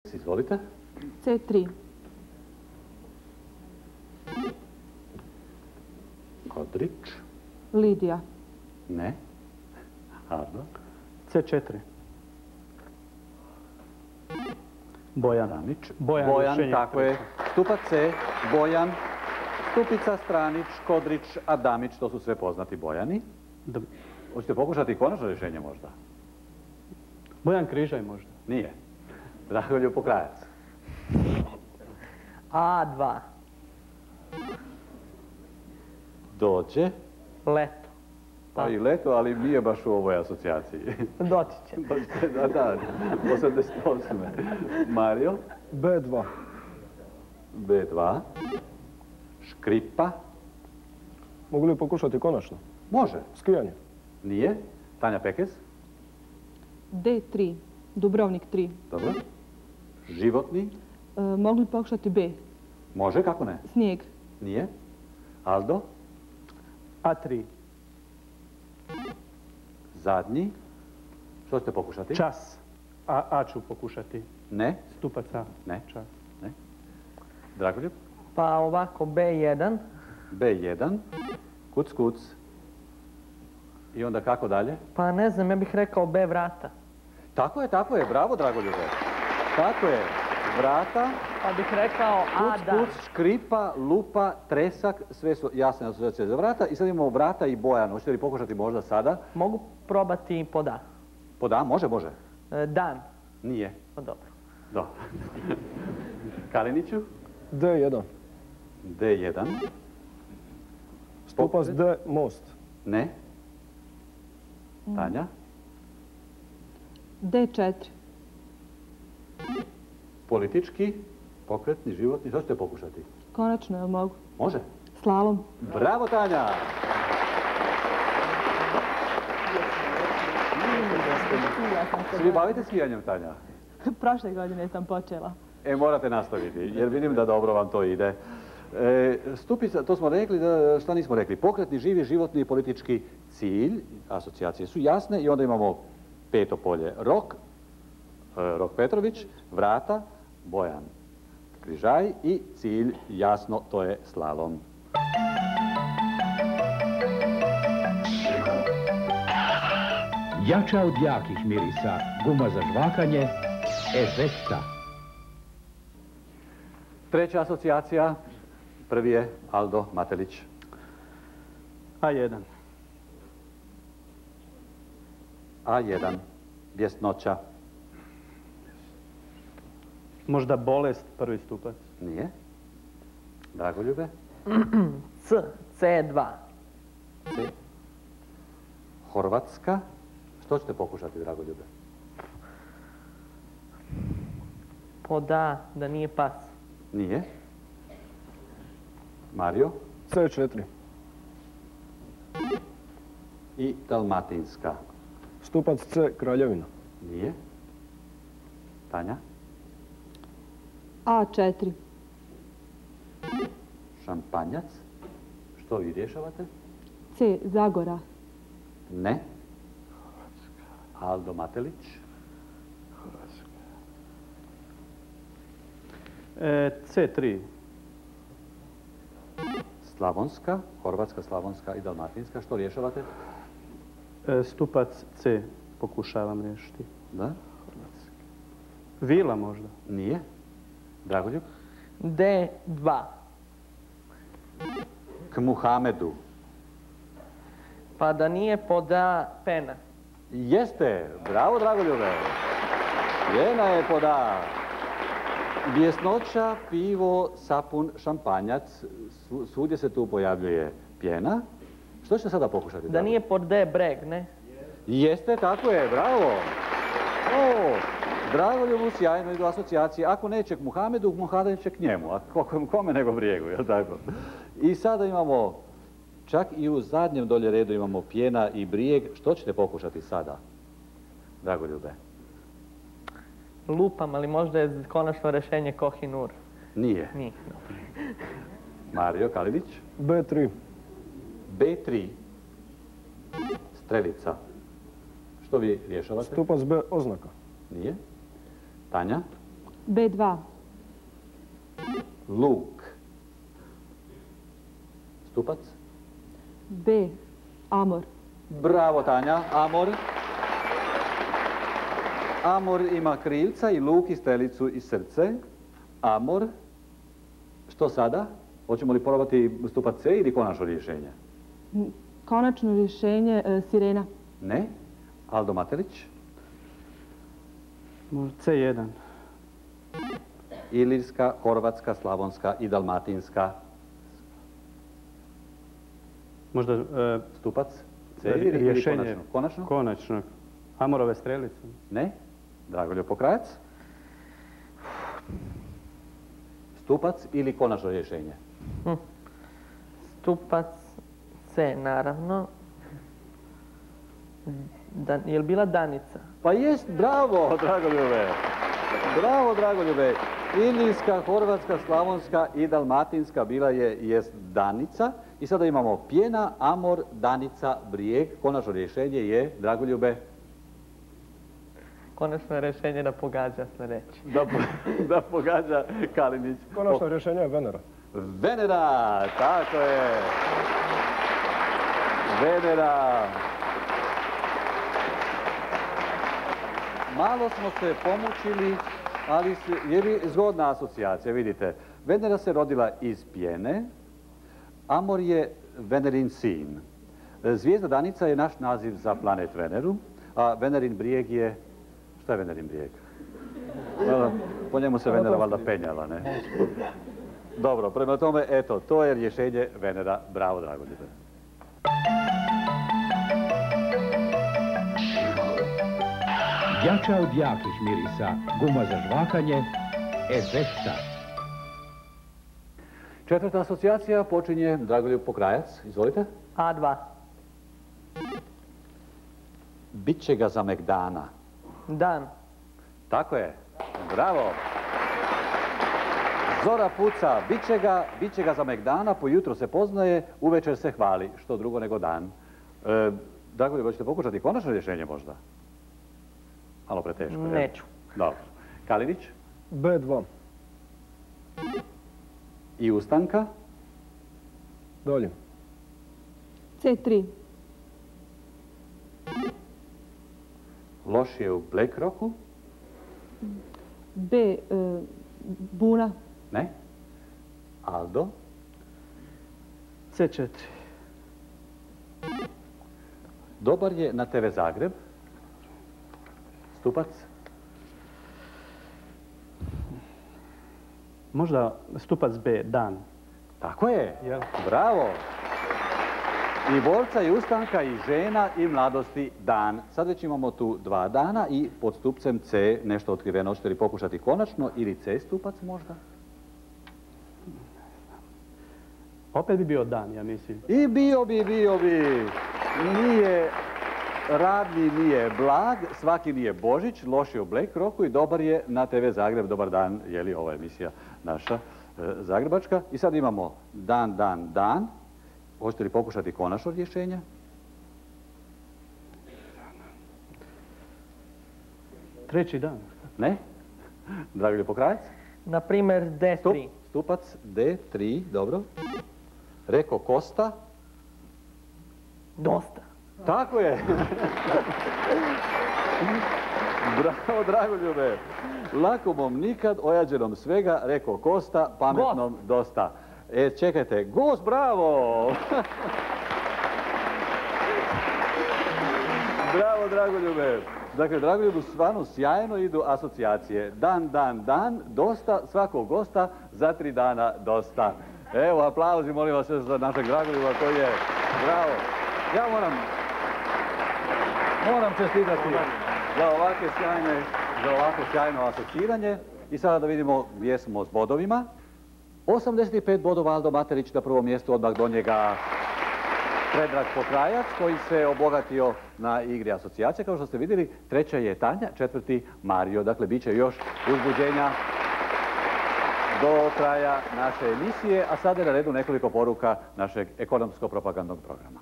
Izvolite. C3. Kodrić. Lidija. Ne. Ardo. C4. Bojan. Stranić. Bojan, Bojan, rješenje tako je. treće. Stupac C, Bojan. Stupica, Stranić, Kodrić, Adamić, to su sve poznati Bojani. Hoćete pokušati konačno rješenje možda? Bojan Križaj možda. Nije. Dragoljub Pokrajac. A2. Dođe. Leto. Pa i Leto, ali nije baš u ovoj asocijaciji. Doći će. Da, 88. Mario. B2. B2. Škripa. Mogu li pokušati konačno? Može. Skijanje. Nije. Tanja Pekez. D3. Dubrovnik 3. Dobro. Životni. Mogli pokušati B. Može, kako ne? Snijeg. Nije. Aldo. A3. Zadnji. Što ćete pokušati? Čas. A ću pokušati. Ne. Stupac A. Ne. Čas. Ne. Dragoljub. Pa ovako B1. B1. Kuc, kuc. I onda kako dalje? Pa ne znam, ja bih rekao B vrata. Tako je. Bravo, Dragoljube. Tako je. Vrata, Pa bih rekao A kuc, da. kuc, škripa, lupa, tresak, sve su jasne asocijacije za vrata. I sad imamo vrata i Bojan. Hoćete li pokušati možda sada? Mogu probati pod A. Pod A? Može. Dan. Nije. Pa dobro. Dobro. Kaliniću? D1. D1. Stupac D, most. Ne. Tanja? D4. Politički, pokretni, životni. Što ćete pokušati? Konačno, jel mogu? Može. Slalom. Bravo, Tanja! Se vi bavite skijanjem, Tanja? Prošle godine sam počela. Morate nastaviti, jer vidim da dobro vam to ide. Stupica, to smo rekli, šta nismo rekli? Pokretni, živi, životni i politički cilj, asocijacije su jasne i onda imamo peto polje. Rok Petrović, vrata, Bojan Križaj i cilj, jasno, to je slalom. Jača od jakih mirisa, guma za žvakanje, Efekta. Treća asocijacija, prvi je Aldo Matelić. A1. A1, bjesnoća. Možda bolest, prvi stupac. Nije. Dragoljube. C2. C. Horvatska. Što ćete pokušati, Dragoljube? Pod A, da nije pas. Nije. Mario. C4. I Dalmatinska. Stupac C, kraljevina. Nije. Tanja. A4. Šampanjac. Što vi rješavate? C. Zagora. Ne. Aldo Matelić. C3. Slavonska. Horvatska, Slavonska i Dalmatinska. Što rješavate? Stupac C. Pokušavam riješiti. Da. Vila možda. Nije. Dragoljub. D2. K Muhamedu. Pa da nije pod A pena. Jeste. Bravo, Dragoljube. Pjena je pod A. Bjesnoća, pivo, sapun, šampanjac. Svugdje se tu pojavljuje pjena. Što ćete sada pokušati? Da nije pod D breg, ne? Jeste, tako je, bravo. O, Dragoljubu sjajno idu asocijacije. Ako neće k Muhamedu, Muhamed će k njemu. A kome nego Brijegu, jel tako? I sada imamo, čak i u zadnjem dolje redu imamo pjena i Brijeg. Što ćete pokušati sada, Dragoljube? Lupam, ali možda je konačno rješenje Kohinur. Nije. Nije. Mario Kalinić. B3. B3. Strelica. Što vi rješavate? Stupac B, oznaka. Nije. Tanja. B2. Luk. Stupac. B. Amor. Bravo, Tanja. Amor. Amor ima krilca i luk i strelicu i srce. Amor. Što sada? Hoćemo li probati stupac C ili konačno rješenje? Konačno rješenje Sirena. Ne. Aldo Matelić. Možda C1. Ilirska, Horvatska, Slavonska i Dalmatinska. Možda Stupac C ili rješenje. konačno? Konačno? Konačno. Amorove strelice. Ne. Dragoljub Pokrajac. Stupac ili konačno rješenje? Stupac C, naravno. Je li bila Danica? Pa jest, bravo, Dragoljube. Bravo, Dragoljube. Ilirska, Horvatska, Slavonska i Dalmatinska bila jest Danica. I sada imamo Pjena, Amor, Danica, Brijeg. Konačno rješenje je, Dragoljube, Konačno rješenje da pogađa sljedeći. da pogađa Kalinić. Konačno rješenje je Venera. Venera, tako je. Venera. Malo smo se pomučili, ali je zgodna asocijacija, vidite. Venera se rodila iz Pjene, Amor je Venerin sin. Zvijezda Danica je naš naziv za planet Veneru, a Venerin brijeg je... Šta je Venerin brijeg? Po njemu se Venera valjda penjala, ne? Dobro, prema tome, eto, to je rješenje Venera. Bravo, Dragoljube. Jača od jakih mirisa, guma za žvakanje, Efekta. Četvrta asocijacija počinje Dragoljub Pokrajac. Izvolite. A2. Biće ga za Megdana. Dan. Tako je. Bravo. Zora puca, bit će ga za Megdana, po jutro se poznaje, uvečer se hvali. Što drugo nego dan. Dragoljub, hoćete pokušati konačno rješenje možda? Malo preteško. Neću. Dobro. Kalinić? B2. I Ustanka? Dolje. C3. Loš je u Blackrocku? B. Buna. Ne. Aldo? C4. Dobar je na TV Zagreb? Stupac? Možda stupac B, dan. Tako je. Jel? Bravo. I borca, i ustanka, i žena, i mladosti dan. Sad već imamo tu 2 dana i pod stupcem C nešto otkriveno. Hoćete li pokušati konačno ili C stupac možda? Opet bi bio dan, ja mislim. I bio bi. Nije radni, nije blag, svaki nije Božić, loš je u Blackrocku i dobar je na TV Zagreb. Dobar dan, je li ova emisija naša zagrebačka. I sad imamo dan. Hoćete li pokušati konačno rješenje? Treći dan. Ne? Dragoljub Pokrajac? Na primjer D3. Stupac D3, dobro. Reko Kosta? Dosta. Tako je. Bravo, Dragoljube. Lakomom nikad, ojađenom svega, reko Kosta, pametnom dosta. Čekajte, Gost, bravo! Bravo, Dragoljube. Dakle, Dragoljubu stvarno sjajno idu asocijacije. Dan, dosta, svakog gosta, za 3 dana dosta. Evo, aplauzi, molim vas sve za našeg Dragoljuba koji je bravo. Ja moram čestitati za ovako sjajno asociranje. I sada da vidimo gdje smo s bodovima. 85 bodova Aldo Matelić na prvom mjestu, odmah do njega Predrag Pokrajac koji se obogatio na igri asocijacije. Kao što ste vidjeli, treća je Tanja, četvrti Mario. Dakle, bit će još uzbuđenja do kraja naše emisije, a sada je na redu nekoliko poruka našeg ekonomsko-propagandnog programa.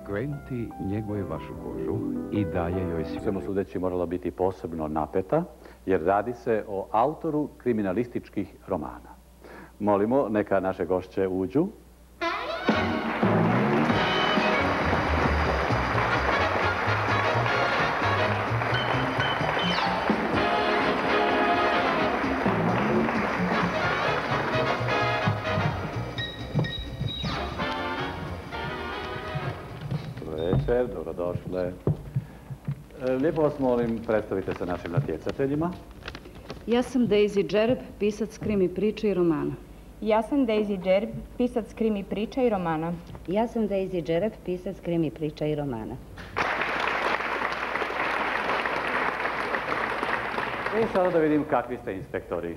Quenti njeguje vašu kožu i daje joj Svemu sudeći morala biti posebno napeta, jer radi se o autoru kriminalističkih romana. Molimo, neka naše gošće uđu. Večer, dobrodošle. Lijepo vas molim, predstavite se našim natjecateljima. Ja sam Daisy Džerb, pisac krimi priče i romana. Ja sam Daisy Džerb, pisac krimi priča i romana. Ja sam Daisy Džerb, pisac krimi priča i romana. I sada da vidim kakvi ste inspektori.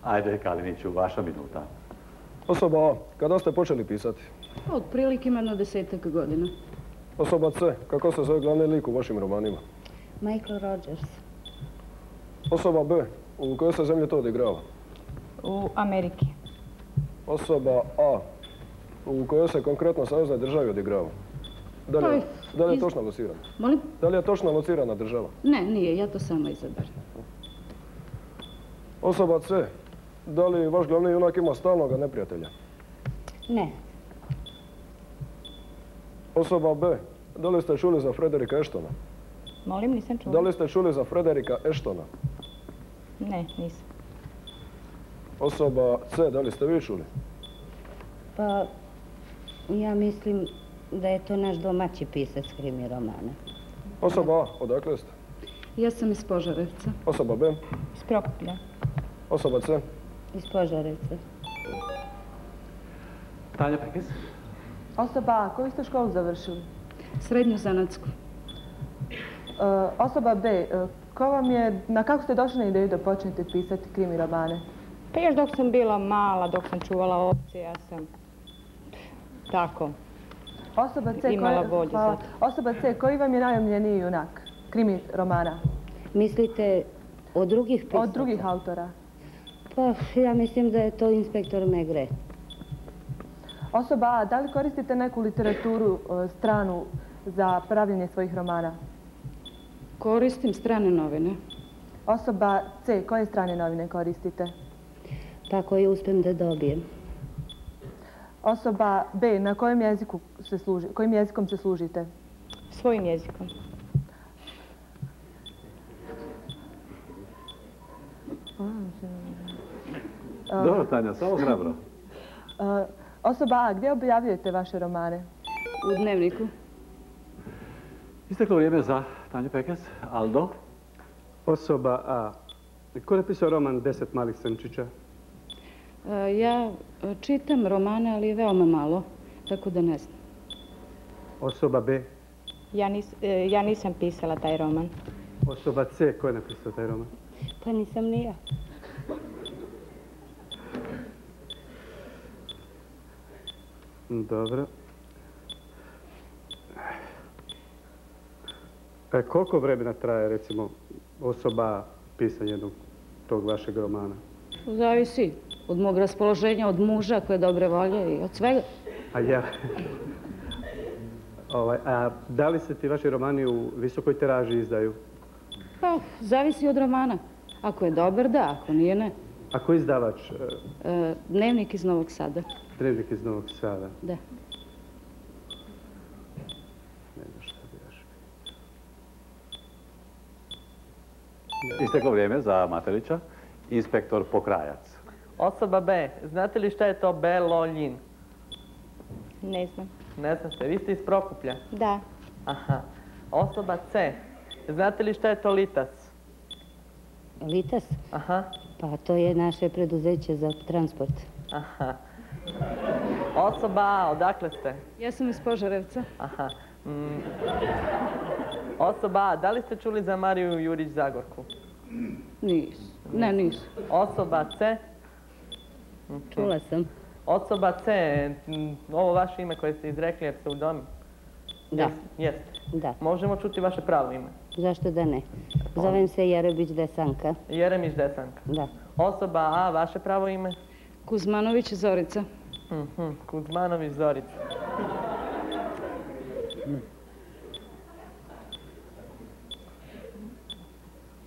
Ajde, Kaliniću, vaša minuta. Osoba A, kada ste počeli pisati? Otprilike ima na 10-ak godina. Osoba C, kako se zove glavni lik u vašim romanima? Michael Rogers. Osoba B, u kojoj se zemlji to odigrava? U Ameriki. Osoba A, u kojoj se konkretno saveznoj državi odigrava? Da li je točno locirana? Molim? Da li je točno locirana država? Ne, nije, ja to sama izaberem. Osoba C, da li vaš glavni junak ima stalnoga neprijatelja? Ne. Osoba B, da li ste čuli za Frederika Ashtona? Molim, nisam čula. Da li ste čuli za Frederika Ashtona? Ne, nisam. Osoba C, da li ste vi čuli? Pa, ja mislim da je to naš domaći pisac krimi romana. Osoba A, odakle ste? Ja sam iz Požarevca. Osoba B, Iz Prokuplja. osoba C, Iz Požarevca. Tanja Pekes. Osoba A, koju ste školu završili? Srednju zanatsku. Osoba B, kako ste došli na ideju da počnete pisati krimi romane? Pa još dok sam bila mala, dok sam čuvala ovce, ja sam tako Osoba C, imala volju za to. Osoba C, koji vam je najomiljeniji junak krimi romana? Mislite od drugih pisaca? Od drugih autora. Pa, ja mislim da je to inspektor Megre. Osoba A, da li koristite neku literaturu stranu za pravljenje svojih romana? Koristim strane novine. Osoba C, koje strane novine koristite? Pa koji uspijem da dobijem. Osoba B, na kojim jezikom se služite? Svojim jezikom. Dobro, Tanja, samo hrabro. Osoba A, gdje objavljujete vaše romane? U dnevniku. Isteklo vrijeme za Tanju Pekes. Aldo? Osoba A. Ko je napisao roman 10 malih srnčića? Ja čitam romane, ali veoma malo, tako da ne znam. Osoba B. Ja nisam pisala taj roman. Osoba C. Ko je napisao taj roman? Pa nisam ni ja. Dobro. Koliko vremena traje, recimo, osoba pisanja jednog tog vašeg romana? Zavisi od mog raspoloženja, od muža koje dobre volje i od svega. A da li se ti vaši romani u visokoj tiraži izdaju? Pa, zavisi od romana. Ako je dobar, da, ako nije, ne. A ko je izdavač? Dnevnik iz Novog Sada. Dnevnik iz Novog Sada. Da. Ne znam šta bi još. Isteklo vrijeme za Matelića. Inspektor Pokrajac. Osoba B, znate li šta je to Beloljin? Ne znam. Ne znate, vi ste iz Prokuplja. Da. Aha. Osoba C, znate li šta je to Litas? Litas? Aha. Pa to je naše preduzeće za transport. Aha. Osoba A, odakle ste? Ja sam iz Požarevca. Aha. Osoba A, da li ste čuli za Mariju Jurić Zagorku? Nisu. Ne, nisu. Osoba C? Čula sam. Osoba C, ovo vaše ime koje ste izrekli je pseudonim? Da. Jeste. Da. Možemo čuti vaše pravo ime? Zašto da ne? Zovem se Jerebić Desanka. Jeremić Desanka. Da. Osoba A, vaše pravo ime? Kuzmanović Zorica. Kuzmanović Zorica.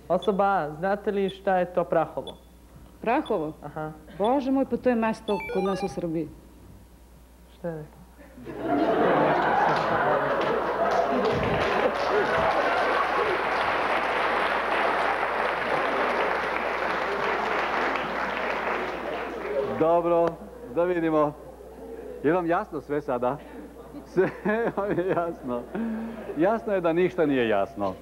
Osoba A, znate li šta je to Prahovo? Prahovo? Aha. Bože moj, pa to je mesto kod nas u Srbiji. Šta je rekao? Dobro, da vidimo. Je vam jasno sve sada? Sve vam je jasno. Jasno je da ništa nije jasno.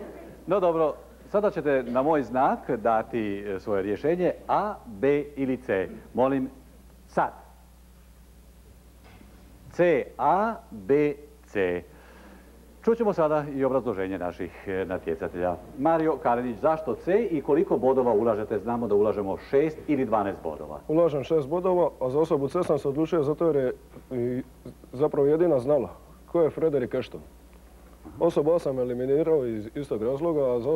No dobro, sada ćete na moj znak dati svoje rješenje A, B ili C. Molim, sad. C, A, B, C. Čućemo sada i obrazloženje naših natjecatelja. Mario Kalinić, zašto C i koliko bodova ulažete? Znamo da ulažemo 6 ili 12 bodova. Ulažem 6 bodova, a za osobu C sam se odlučio zato jer je zapravo jedina znala ko je Frederick Ashton. Osobu A sam eliminirao iz istog razloga, a za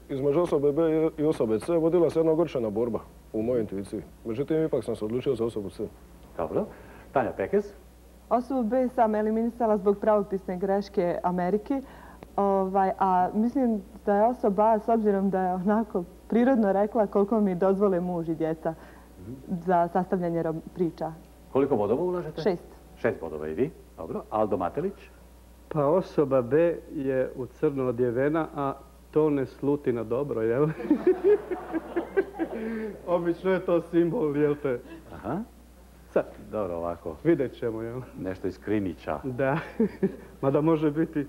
između osobe B i osobe C vodila se jedna ogorčena borba u mojoj intuiciji. Međutim, ipak sam se odlučio za osobu C. Dobro. Tanja Pekez. Osobu B sam eliminisala zbog pravopisne greške Amerike, a mislim da je osoba A, s obzirom da je onako prirodno rekla koliko mi dozvole muž i djeca za sastavljanje priča. Koliko bodova ulažete? 6. 6 bodova i vi. Dobro. Aldo Matelić. Pa osoba B je u crno odjevena, a to ne sluti na dobro, jel? Obično je to simbol, jel te? Aha. Sad, Dobro, ovako. vidjet ćemo, jel? Nešto iz Krimića. Da, mada može biti.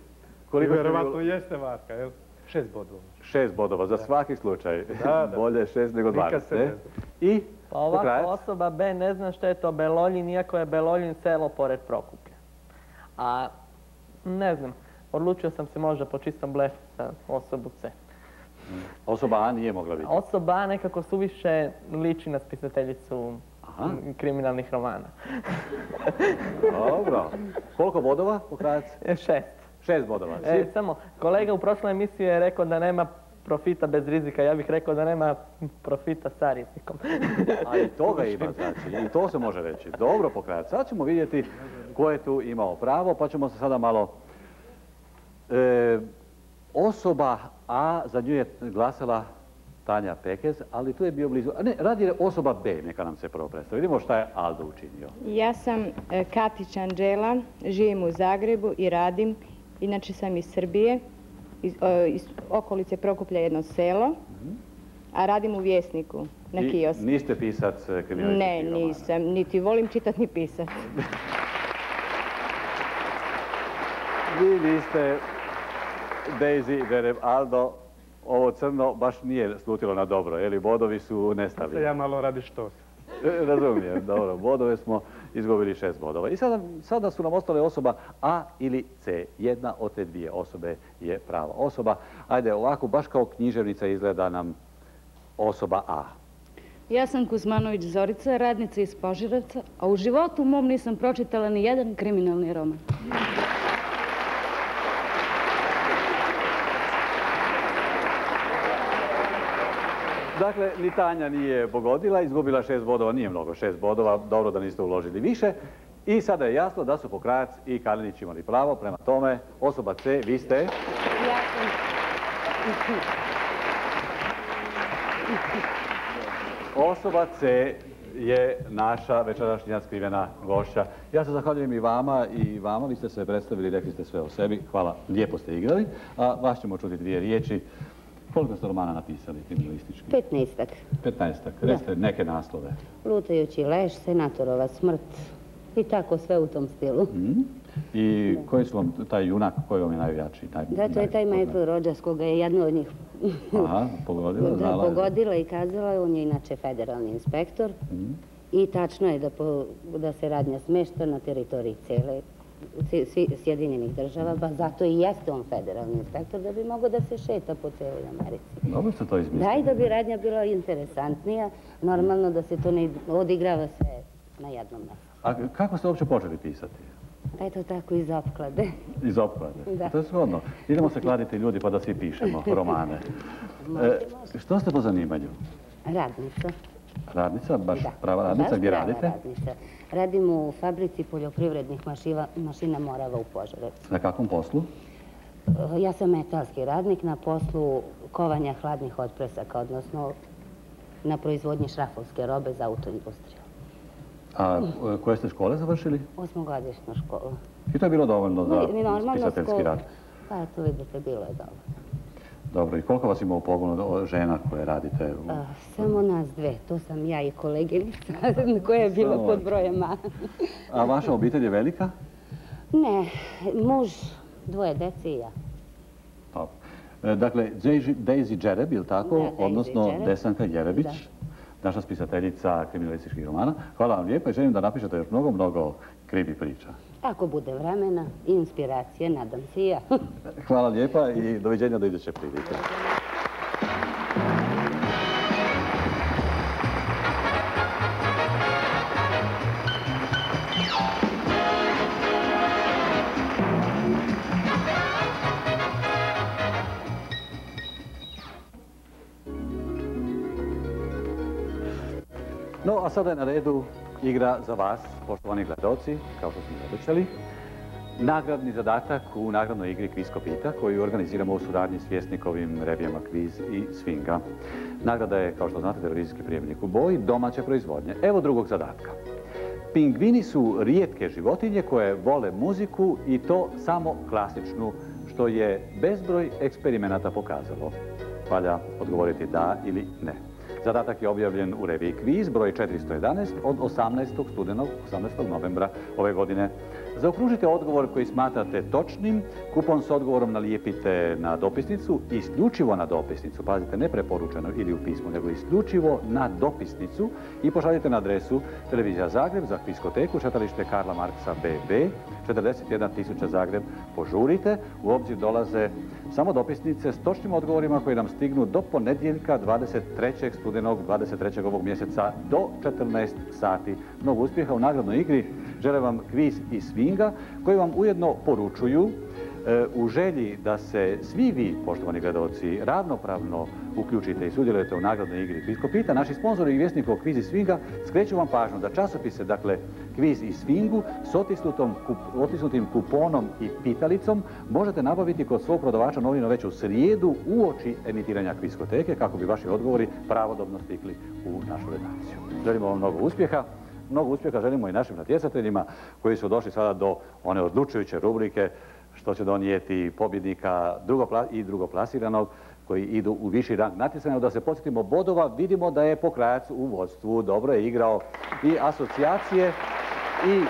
Koliko ste Vjerovatno jeste varka, jel? 6 bodova. 6 bodova, za svaki slučaj. Da. Bolje 6 nego 12. Nikad se ne zna. I Pa ovako, pokrajac? osoba B ne zna što je to Beloljin, iako je Beloljin selo pored Prokuplja. A ne znam, odlučio sam se možda po čistom blefu za osobu C. Osoba A nije mogla biti. Osoba A nekako suviše liči na spisateljicu kriminalnih romana. Dobro. Koliko bodova pokrajac? 6. 6 bodova. Samo, kolega u prošloj emisiji je rekao da nema profita bez rizika. Ja bih rekao da nema profita sa rizikom. A i toga ima, znači. I to se može reći. Dobro pokrajac. Sad ćemo vidjeti ko je tu imao pravo, pa ćemo se sada malo... Osoba A, za nju je glasala Tanja Pekez, ali tu je bio blizu. A ne, radi je osoba B, neka nam se prvo predstavi. Vidimo šta je Aldo učinio. Ja sam Katić Anđela, živim u Zagrebu i radim. Inače sam iz Srbije, iz okolice Prokuplja jedno selo, a radim u Vjesniku na kiosku. Niste pisac kriminalističkih romana? Ne, nisam, niti volim čitati ni pisati. Vi niste Daisy, Vereb, Aldo. Ovo crno baš nije slutilo na dobro, jer bodovi su nestali. Ja malo radi što. Razumijem, dobro. Bodove smo izgubili 6 bodova. I sada su nam ostale osoba A ili C. Jedna od te dvije osobe je prava osoba. Ajde, ovako, baš kao književnica izgleda nam osoba A. Ja sam Kuzmanović Zorica, radnica iz Požarevca, a u životu mom nisam pročitala ni jedan kriminalni roman. Dakle, ni Tanja nije pogodila, izgubila 6 bodova, nije mnogo 6 bodova, dobro da niste uložili više. I sada je jasno da su Pokrajac i Kalinić imali pravo, prema tome, osoba C, vi ste... Ja sam... Osoba C je naša večerašnja skrivena gošća. Ja se zahvaljujem i vama, vi ste se predstavili, rekli ste sve o sebi, hvala, lijepo ste igrali, a vas ćemo čuti dvije riječi. Koliko ste romana napisali kriminalistički? 15-ak. 15-ak, recite neke naslove. Lutajući leš, senatorova smrt i tako sve u tom stilu. I koji su vam, taj junak, koji vam je najjači? Da, to je taj Michael Rogers, koga je jedna od njih pogodila. Da, pogodila i kazala, on je inače federalni inspektor. I tačno je da se radnja smešta na teritoriji cele Sjedinjenih država, pa zato i jeste on federalni inspektor, da bi mogao da se šeta po celoj Americi. Dobro ste to izmislili. Da, i da bi radnja bila interesantnija, normalno da se to ne odigrava sve na jednom mjestu. A kako ste uopće počeli pisati? Eto tako, iz opklade. Iz opklade? Da. To je shodno. Idemo se kladiti ljudi pa da svi pišemo romane. Što ste po zanimanju? Radnica. Radnica? Baš prava radnica? Gdje radite? Radnica. Radim u fabrici poljoprivrednih mašina Morava u Požarevcu. Na kakvom poslu? Ja sam metalski radnik na poslu kovanja hladnih otpresaka, odnosno na proizvodnji šrafovske robe za autoindustriju. A koje ste škole završili? 8-godišnju školu. I to je bilo dovoljno za spisateljski rad? Pa eto, vidite, bilo je dovoljno. Dobro, i koliko vas ima u pogonu žena koje radite? Samo nas dve, to sam ja i koleginica koja je bila pod brojem A. A vaša obitelj je velika? Ne, muž, 2 dece i ja. Dobro. Dakle, Daisy Džereb, ili tako? Odnosno Desanka Jerebić, naša spisateljica kriminalističkih romana. Hvala vam lijepo i želim da napišete još mnogo krimi priča. Ako bude vremena i inspiracije, nadam se i ja. Hvala lijepa i doviđenja do iduće prilike. No, a sada je na redu igra za vas, poštovani gledaoci, kao što smo obećali. Nagradni zadatak u nagradnoj igri Kvisko pita, koju organiziramo u suradnji s Vjesnikovim revijama Kviz i Sfinga. Nagrada je, kao što znate, televizijski prijemnik u boji, domaće proizvodnje. Evo drugog zadatka. Pingvini su rijetke životinje koje vole muziku i to samo klasičnu, što je bezbroj eksperimenata pokazalo. Valja odgovoriti da ili ne. Zadatak je objavljen u reviji Kviz, broj 411 od 18. studenog, 18. novembra ove godine. Zaokružite odgovor koji smatrate točnim, kupon s odgovorom nalijepite na dopisnicu, isključivo na dopisnicu, pazite, ne preporučeno ili u pismu, nego isključivo na dopisnicu i pošaljite na adresu Televizija Zagreb za Kviskoteku, šetalište Karla Marksa BB, 41.000 Zagreb. Požurite, u obzir dolaze samo dopisnice s točnim odgovorima koji nam stignu do ponedjeljka 23. studenog 23. ovog mjeseca do 14 sati. Mnogo uspjeha u nagradnoj igri. Žele vam Kviz i Sfinga koji vam ujedno poručuju u želji da se svi vi, poštovani gledaoci, ravnopravno uključite i sudjelujete u nagradnoj igri Kvisko pita. Naši sponzori i Vjesnikov Kviz i Sfinga skreću vam pažnju da časopise, dakle Kviz i Sfingu, s otisnutim kuponom i pitalicom možete nabaviti kod svog prodavača novina već u srijedu uoči emitiranja Kviskoteke kako bi vaši odgovori pravodobno stigli u našu redakciju. Želimo vam mnogo uspjeha. Mnogo uspjeha želimo i našim natjecateljima koji su došli sada do one odlučujuće rubrike što će donijeti pobjednika i drugoplasiranog koji idu u viši rang natjecanja. Da se podsjetimo bodova, vidimo da je Pokrajac u vodstvu, dobro je igrao i asocijacije i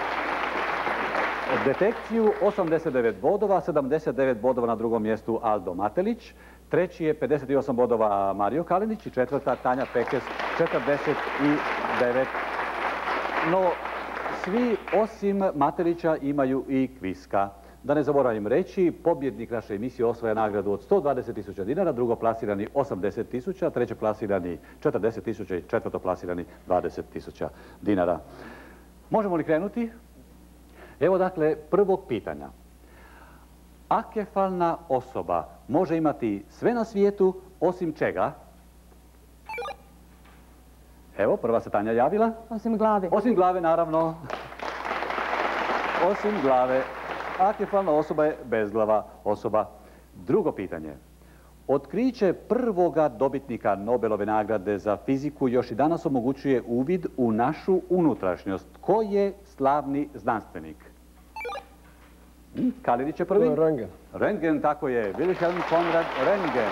detekciju, 89 bodova, 79 bodova na drugom mjestu Aldo Matelić, treći je 58 bodova Mario Kalinić i četvrta Tanja Pekes, 49. No, svi osim Matelića imaju i Kviska. Da ne zaboravim reći, pobjednik naše emisije osvaja nagradu od 120.000 dinara, drugoplasirani 80.000, trećeplasirani 40.000 i četvrtoplasirani 20.000 dinara. Možemo li krenuti? Evo dakle prvog pitanja. Akefalna osoba može imati sve na svijetu osim čega? Evo, prva se Tanja javila. Osim glave. Osim glave, naravno. Osim glave. Akefalna osoba je bezglava osoba. Drugo pitanje. Otkriće prvoga dobitnika Nobelove nagrade za fiziku još i danas omogućuje uvid u našu unutrašnjost. Ko je slavni znanstvenik? Kalinić je prvi? Röntgen. Röntgen, tako je. Wilhelm Konrad Röntgen.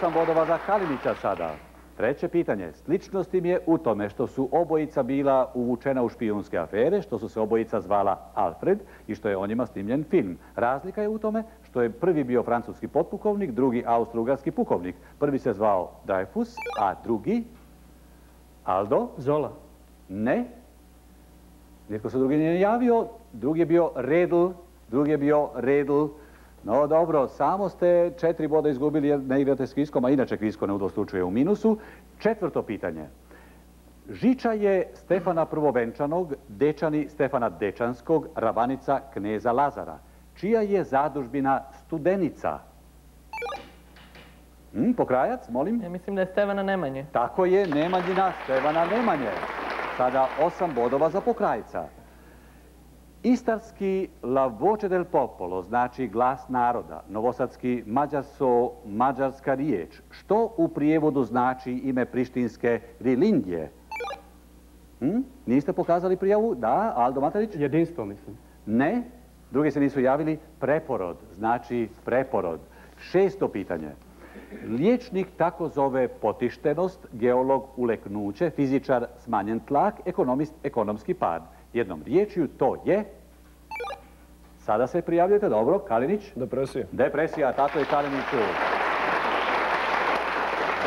8 bodova za Kalinića sada. Treće pitanje. Sličnost im je u tome što su obojica bila uvučena u špijunske afere, što su se obojica zvala Alfred i što je o njima snimljen film. Razlika je u tome što je prvi bio francuski potpukovnik, drugi austro-ugarski pukovnik. Prvi se zvao Dreyfus, a drugi? Aldo? Zola. Ne. Nitko se drugi nije javio. Drugi je bio Redl. No dobro, samo ste 4 boda izgubili jer ne igrate s Kviskom, a inače Kvisko ne udvostručuje u minusu. Četvrto pitanje. Žiča je Stefana Prvovenčanog, Dečani Stefana Dečanskog, Ravanica kneza Lazara. Čija je zadužbina Studenica? Pokrajac, molim? Ja mislim da je Stevana Nemanje. Tako je, Nemanjina Stevana Nemanje. Sada 8 bodova za Pokrajca. Istarski La voce del popolo znači glas naroda, novosadski mađarska riječ. Što u prijevodu znači ime prištinske Rilindje? Niste pokazali prijavu? Da, Aldo Matarić? Jedinstvo, mislim. Ne, drugi se nisu javili. Preporod, znači preporod. 6. pitanje. Liječnik tako zove potištenost, geolog uleknuće, fizičar smanjen tlak, ekonomist ekonomski pad. Jednom riječju to je... Sada se prijavljujete, dobro. Kalinić? Depresija. Depresija, tako je Kaliniću.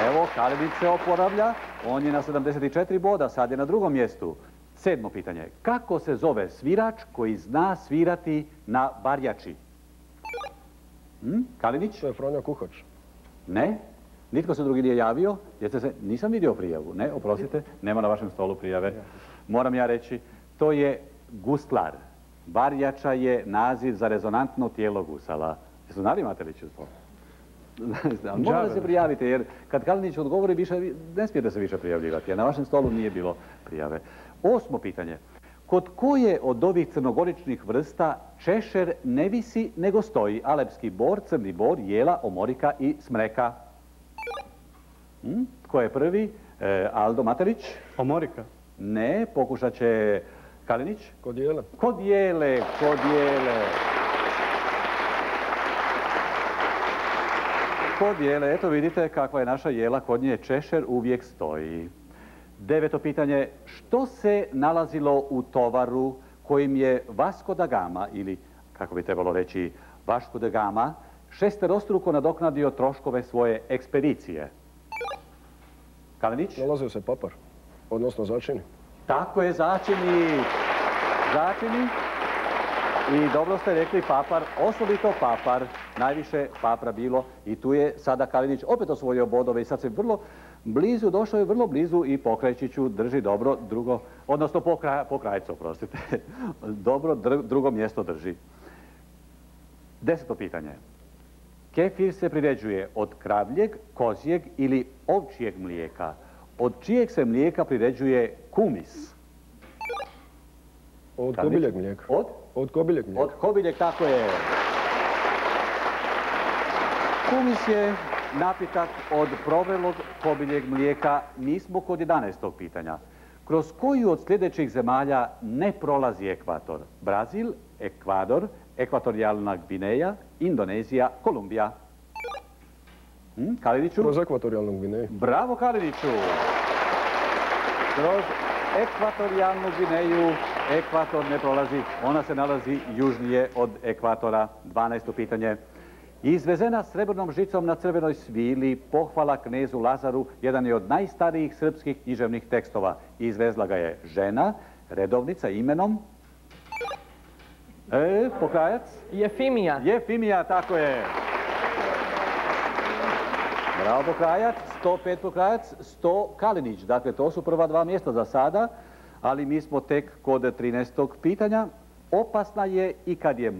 Evo, Kalinić se oporavlja. On je na 74 boda, sad je na drugom mjestu. 7. pitanje. Kako se zove svirač koji zna svirati na barjači? Kalinić? To je Franjo Kuhač. Ne. Nitko se drugi nije javio. Nisam vidio prijavu. Ne, oprostite. Nema na vašem stolu prijave. Moram ja reći, to je guslar. Barjača je naziv za rezonantno tijelo gusala. Jesu znali, Mateliću, to? Moram da se prijavite, jer kad Kalinić odgovori, ne smijete se više prijavljivati, jer na vašem stolu nije bilo prijave. 8. pitanje. Kod koje od ovih crnogoričnih vrsta češer ne visi nego stoji? Alepski bor, crni bor, jela, omorika i smreka. Tko je prvi? Aldo Matelić? Omorika? Ne, pokušat će Kalinić? Kod jele. Kod jele. Kod jele, eto vidite kakva je naša jela, kod nje češer uvijek stoji. 9. pitanje, što se nalazilo u tovaru kojim je Vasco da Gama, ili kako bi trebalo reći Vasco da Gama, šesterostruko nadoknadio troškove svoje ekspedicije? Kalinić? Nalazio se papar, odnosno začini. Tako je, začini. I dobro ste rekli papar, osobito papar, najviše papra bilo i tu je sada Kalinić opet osvojio bodove i sad se vrlo blizu, došao je vrlo blizu i Pokrajčiću drži dobro drugo, odnosno Pokrajcu, oprostite, dobro drugo mjesto drži. 10. pitanje. Kefir se priređuje od kravljeg, kozjeg ili ovčijeg mlijeka. Od čijeg se mlijeka priređuje kumis? Od kobiljeg mlijeka. Od kobiljeg mlijeka. Od kobiljeg, tako je. Kumis je napitak od provrelog kobiljeg mlijeka. Nismo kod 11. pitanja. Kroz koju od sljedećih zemalja ne prolazi ekvator? Brazil, Ekvador, Ekvatorijalna Gvineja, Indonezija, Kolumbija. Kaliniću? Kroz Ekvatorijalnu Gvineju. Bravo, Kaliniću! Kroz Ekvatorijalnu Gvineju ekvator ne prolazi, ona se nalazi južnije od ekvatora. 12. pitanje. Izvezena srebrnom žicom na crvenoj svili, pohvala knezu Lazaru, jedan je od najstarijih srpskih književnih tekstova. Izvezla ga je žena, redovnica imenom... Pokrajac? Jefimija. Jefimija, tako je. Bravo, Pokrajac. 105 Pokrajac, 100 Kalinić. Dakle, to su prva dva mjesta za sada, ali mi smo tek kod 13. pitanja. Opasna je i kad je